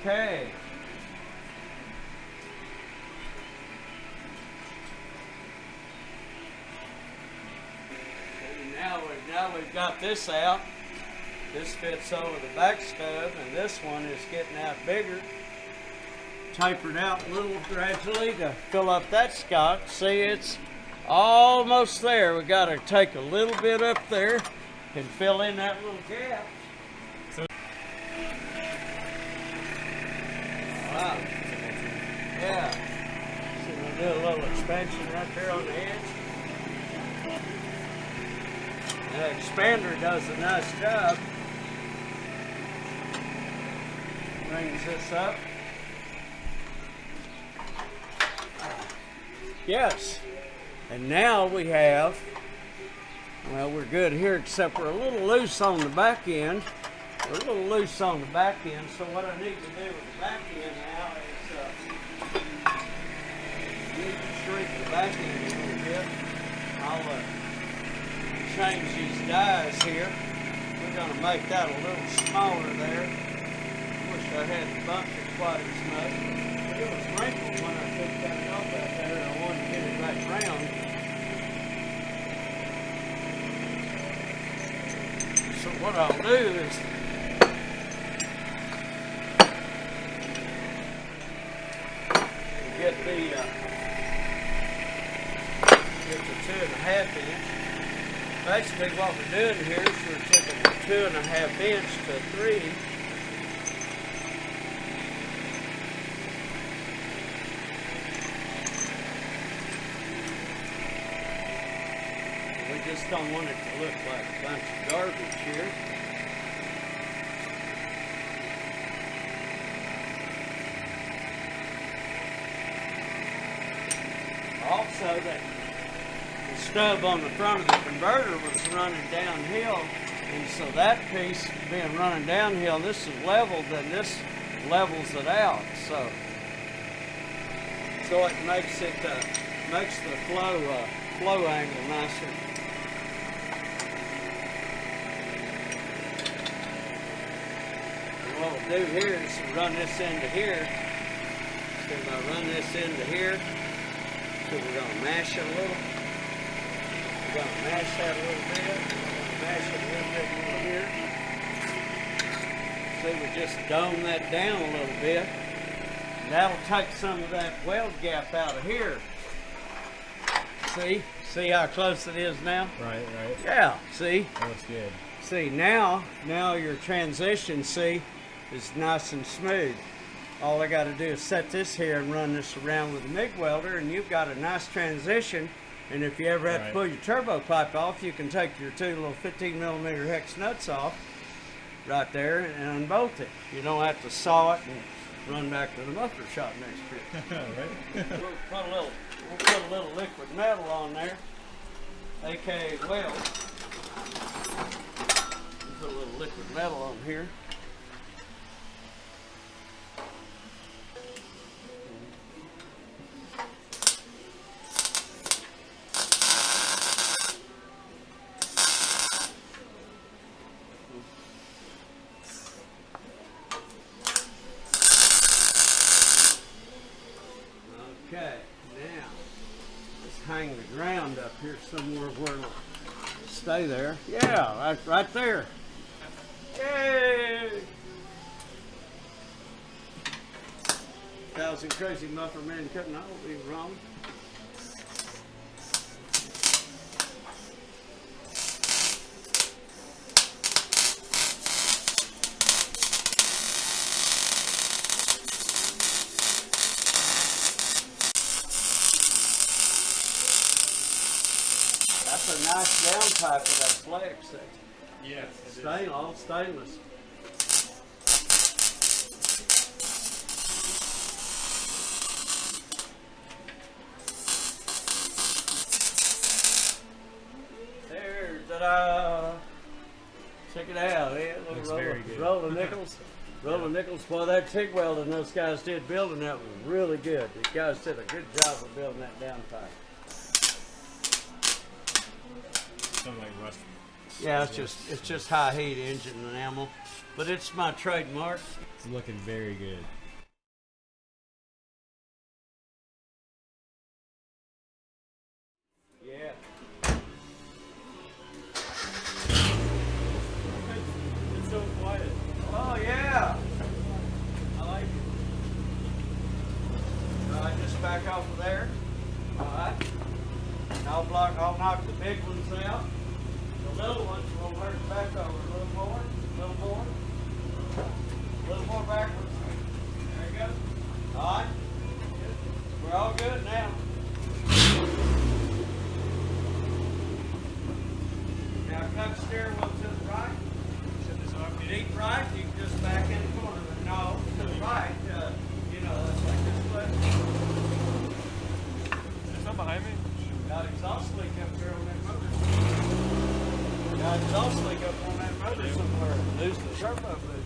Okay. Now we've got this out. This fits over the back stub, and this one is getting out bigger. Tapered out a little gradually to fill up that scot. See, it's almost there. We got to take a little bit up there and fill in that little gap. Wow. Yeah. So we'll do a little expansion right there on the edge. The expander does a nice job. Brings this up. Yes. And now we have, well, we're good here, except we're a little loose on the back end. We're a little loose on the back end, so what I need to do with the back end now is I need to shrink the back end a little bit. I'll change these dies here. We're going to make that a little smaller there. Wish I hadn't bumped it quite as much. But it was wrinkled when I took that off out there, and I wanted to get it back round. So what I'll do is get the 2.5 inch. Basically what we're doing here is we're taking the 2.5 inch to 3. We just don't want it to look like a bunch of garbage here. Also, that the stub on the front of the converter was running downhill, and so that piece being running downhill, this is leveled, and this levels it out. So it makes the flow angle nicer. And what we'll do here is run this into here. So if I run this into here, so we're going to mash it a little. We're going to mash that a little bit. We're going to mash it a little bit more here. See, we just dome that down a little bit. And that'll take some of that weld gap out of here. See how close it is now? Right. Yeah, see? That looks good. See, now your transition, see, is nice and smooth. All I got to do is set this here and run this around with a MIG welder, and you've got a nice transition. And if you ever have to pull your turbo pipe off, you can take your two little 15mm hex nuts off right there and unbolt it. You don't have to saw it and run back to the muffler shop next trip. Right. We'll put a little liquid metal on there, aka weld. We'll put a little liquid metal on here. Okay, now let's hang the ground up here somewhere where it'll stay there. Yeah, right there. Yay! 1,000 crazy muffler men couldn't all be wrong. That's a nice downpipe of that flex section. Yes, Stainless, all stainless. There, ta-da! Check it out, eh? Looks very good. Roll of nickels. Roll of nickels. Well, that TIG welding those guys did building that was really good. These guys did a good job of building that downpipe. Something like rust Yeah, it's just high heat engine enamel, but it's my trademark. It's looking very good. Yeah. It's so quiet. Oh yeah. I like it. All right, just back off of there. All right. And I'll knock the big ones out. The little ones will hurt back over a little more, a little more backwards. There you go. All right. We're all good now. Now cut the steering wheel to the right. If you deep right, you can just back in the corner. But no, to the right, it's like this way. Is that behind me? Got exhaust leak up there on that motor. Got exhaust leak up on that motor somewhere. Lose the turbo boost.